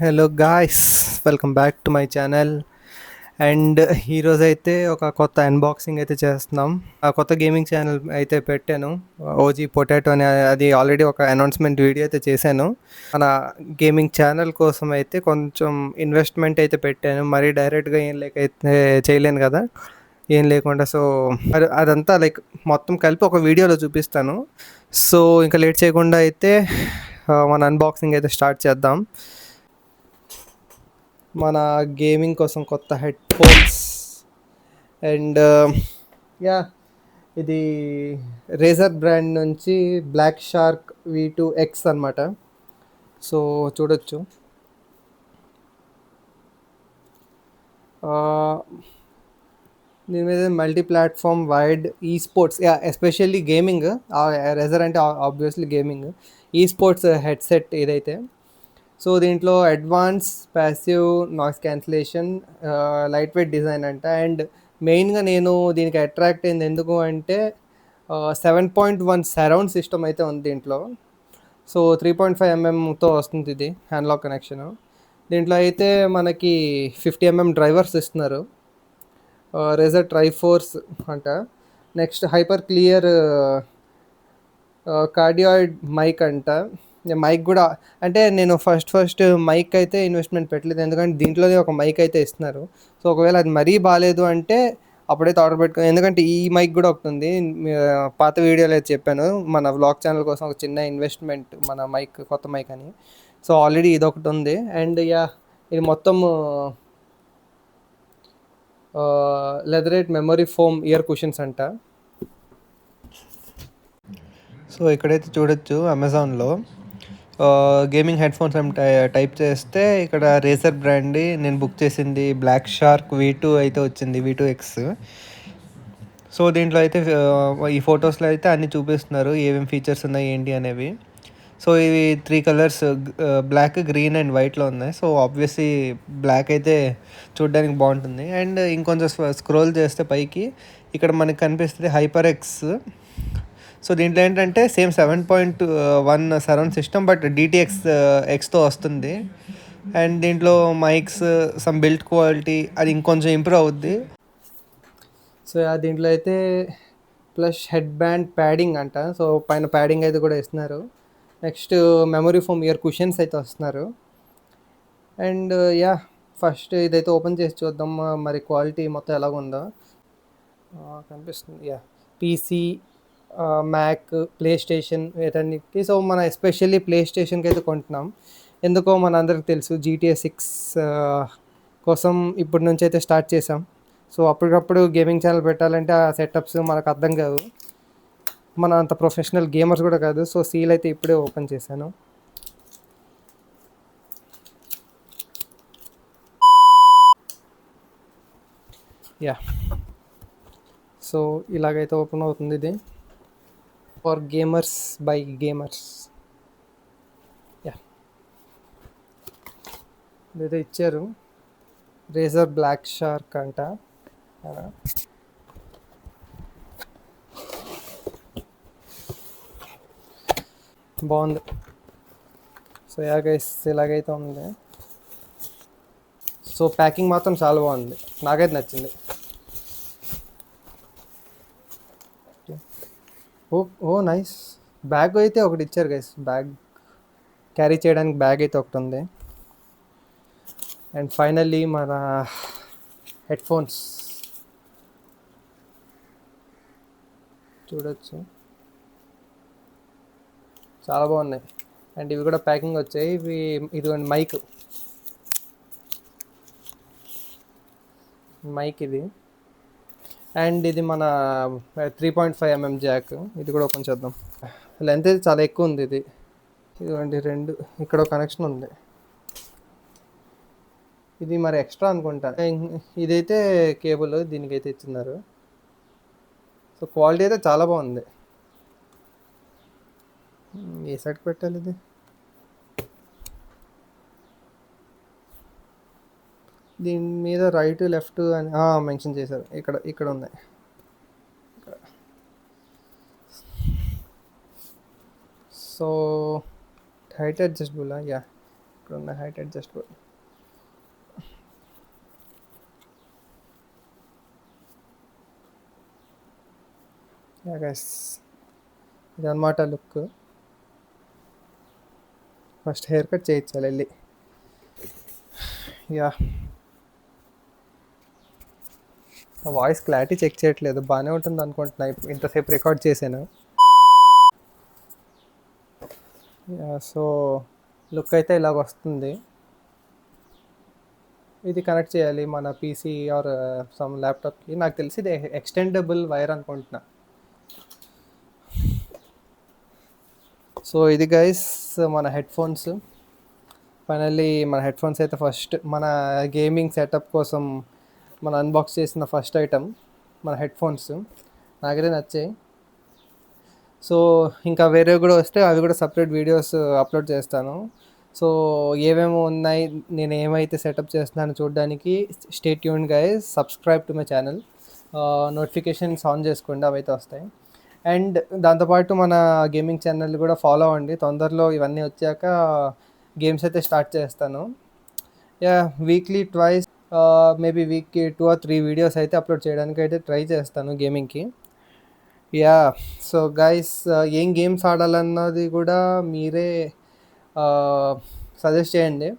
Hello guys, welcome back to my channel. And ఈరోజైతే ఒక కొత్త అన్బాక్సింగ్ అయితే చేస్తున్నాం. ఆ కొత్త గేమింగ్ ఛానల్ అయితే పెట్టాను, ఓజీ పొటాటో అనే. అది ఆల్రెడీ ఒక అనౌన్స్మెంట్ వీడియో అయితే చేశాను. మన గేమింగ్ ఛానల్ కోసం అయితే కొంచెం ఇన్వెస్ట్మెంట్ అయితే పెట్టాను. మరీ డైరెక్ట్గా ఏం లేకైతే చేయలేను కదా, ఏం లేకుండా. సో అదంతా లైక్ మొత్తం కలిపి ఒక వీడియోలో చూపిస్తాను. సో ఇంకా లేట్ చేయకుండా అయితే మన అన్బాక్సింగ్ అయితే స్టార్ట్ చేద్దాం. మన గేమింగ్ కోసం కొత్త హెడ్ ఫోన్స్. అండ్ యా, ఇది రేజర్ బ్రాండ్ నుంచి బ్లాక్ షార్క్ V2X అనమాట. సో చూడొచ్చు. దీని మీద multi platform wide esports, yeah especially gaming. Razer అంటే obviously gaming. Esports headset ఇదైతే. సో దీంట్లో advance passive noise cancellation, light weight design అంట. అండ్ మెయిన్గా నేను దీనికి అట్రాక్ట్ అయింది ఎందుకు అంటే 7.1 సరౌండ్ సిస్టమ్ అయితే ఉంది దీంట్లో. సో 3.5 mmతో వస్తుంది ఇది హ్యాండ్లాక్ కనెక్షన్. దీంట్లో అయితే మనకి 50 mm డ్రైవర్స్ ఇస్తున్నారు. రేజర్ ట్రైఫోర్స్ అంట. నెక్స్ట్ హైపర్ క్లియర్ కార్డియాయిడ్ మైక్ అంట. మైక్ కూడా అంటే నేను ఫస్ట్ మైక్ అయితే ఇన్వెస్ట్మెంట్ పెట్టలేదు, ఎందుకంటే దీంట్లోనే ఒక మైక్ అయితే ఇస్తున్నారు. సో ఒకవేళ అది మరీ బాగాలేదు అంటే అప్పుడైతే ఆర్డర్ పెట్టుకో, ఎందుకంటే ఈ మైక్ కూడా ఒకటి ఉంది. పాత వీడియోలో అయితే చెప్పాను, మన వ్లాగ్ ఛానల్ కోసం ఒక చిన్న ఇన్వెస్ట్మెంట్ మన మైక్, కొత్త మైక్ అని. సో ఆల్రెడీ ఇది ఒకటి ఉంది. అండ్ యా, ఇది మొత్తం leatherette memory foam ear cushions అంట. సో ఇక్కడైతే చూడొచ్చు, అమెజాన్లో గేమింగ్ హెడ్ ఫోన్స్ అని టైప్ చేస్తే ఇక్కడ రేజర్ బ్రాండ్ నేను బుక్ చేసింది బ్లాక్ షార్క్ V2 అయితే వచ్చింది, V2X. సో దీంట్లో అయితే ఈ ఫొటోస్లో అయితే అన్నీ చూపిస్తున్నారు, ఏమేమి ఫీచర్స్ ఉన్నాయి ఏంటి అనేవి. సో ఇవి 3 కలర్స్, బ్లాక్, గ్రీన్ అండ్ వైట్లో ఉన్నాయి. సో ఆబ్వియస్లీ బ్లాక్ అయితే చూడడానికి బాగుంటుంది. అండ్ ఇంకొంచెం స్క్రోల్ చేస్తే పైకి ఇక్కడ మనకి కనిపిస్తుంది హైపర్ ఎక్స్. సో దీంట్లో ఏంటంటే same 7.1 surround system, but DTX ఎక్స్తో వస్తుంది. అండ్ దీంట్లో మైక్స్, సమ్ బిల్డ్ క్వాలిటీ అది ఇంకొంచెం ఇంప్రూవ్ అవుద్ది. సో దీంట్లో అయితే ప్లస్ హెడ్ బ్యాండ్ ప్యాడింగ్ అంట. సో పైన ప్యాడింగ్ అయితే కూడా ఇస్తున్నారు. Next memory foam ear cushions అయితే వస్తున్నారు. అండ్ యా, ఫస్ట్ ఇదైతే ఓపెన్ చేసి చూద్దాం మరి క్వాలిటీ మొత్తం ఎలాగుందో. కనిపిస్తుంది. Yeah, PC, Mac, PlayStation వీటన్నిటికి. సో మన ఎస్పెషల్లీ ప్లే స్టేషన్కి అయితే కొంటున్నాం. ఎందుకో మన అందరికి తెలుసు GTA 6 కోసం ఇప్పటి నుంచి అయితే స్టార్ట్ చేసాం. సో అప్పటికప్పుడు గేమింగ్ ఛానల్ పెట్టాలంటే ఆ సెటప్స్ మనకు అర్థం కావు, మన అంత ప్రొఫెషనల్ గేమర్స్ కూడా కాదు. సో సీల్ అయితే ఇప్పుడే ఓపెన్ చేశాను. యా, సో ఇలాగైతే ఓపెన్ అవుతుంది ఇది. For gamers by gamers. Yeah, ఇదైతే ఇచ్చారు, రేజర్ బ్లాక్ షార్క్ అంట. బాగుంది. సో యా గైస్, ఇలాగైతే ఉంది. సో ప్యాకింగ్ మాత్రం చాలా బాగుంది, నాకైతే నచ్చింది. ఓ ఓ నైస్. బ్యాగ్ అయితే ఒకటి ఇచ్చారు గైస్, బ్యాగ్ క్యారీ చేయడానికి బ్యాగ్ అయితే ఒకటి ఉంది. అండ్ ఫైనల్లీ మన హెడ్ ఫోన్స్ చూడొచ్చు, చాలా బాగున్నాయి. అండ్ ఇవి కూడా ప్యాకింగ్ వచ్చాయి. ఇదిగోండి మైక్, ఇది. అండ్ ఇది మన 3.5 mm జాక్. ఇది కూడా ఓపెన్ చేద్దాం. లెంత్ అయితే చాలా ఎక్కువ ఉంది ఇది. ఇదిగోండి రెండు, ఇక్కడ ఒక కనెక్షన్ ఉంది. ఇది మరి ఎక్స్ట్రా అనుకుంటా. ఇదైతే కేబుల్ దీనికైతే ఇచ్చిన్నారు. సో క్వాలిటీ అయితే చాలా బాగుంది. ఏ సైడ్ పెట్టాలి ఇది? దీని మీద రైట్ లెఫ్ట్ అని మెన్షన్ చేశారు. ఇక్కడ ఉన్నాయి. So height adjustable. యా, ఇక్కడున్న హైట్ అడ్జస్ట్ గైస్, ఇదన్నమాట లుక్. ఫస్ట్ హెయిర్ కట్ చేయించాలి వెళ్ళి. యా, వాయిస్ క్లారిటీ చెక్ చేయట్లేదు, బాగానే ఉంటుంది అనుకుంటున్నా ఇంతసేపు రికార్డ్ చేశాను. యా, సో లుక్ అయితే ఇలాగ వస్తుంది. ఇది కనెక్ట్ చేయాలి మన పీసీ ఆర్ సమ్ ల్యాప్టాప్కి. నాకు తెలిసి ఇది ఎక్స్టెండబుల్ వైర్ అనుకుంటున్నా. సో ఇది గైస్ మన హెడ్ ఫోన్స్. ఫైనల్లీ మన హెడ్ ఫోన్స్ అయితే ఫస్ట్ మన గేమింగ్ సెటప్ కోసం మనం అన్బాక్స్ చేసిన ఫస్ట్ ఐటమ్ మన హెడ్ ఫోన్స్. నాకైతే నచ్చాయి. సో ఇంకా వేరేవి కూడా వస్తే అవి కూడా సపరేట్ వీడియోస్ అప్లోడ్ చేస్తాను. సో ఏమేమి ఉన్నాయి, నేను ఏమైతే సెటప్ చేస్తున్నానో చూడడానికి stay tuned guys, subscribe to my channel, notifications on చేసుకోండి, అవైతే వస్తాయి. అండ్ దాంతోపాటు మన గేమింగ్ ఛానల్ కూడా ఫాలో అవ్వండి. తొందరలో ఇవన్నీ వచ్చాక గేమ్స్ అయితే స్టార్ట్ చేస్తాను. యా, వీక్లీ ట్వైస్, మేబీ వీక్కి 2 or 3 వీడియోస్ అయితే అప్లోడ్ చేయడానికి అయితే ట్రై చేస్తాను గేమింగ్కి. యా, సో గైస్, ఏం గేమ్స్ ఆడాలన్నది కూడా మీరే సజెస్ట్ చేయండి.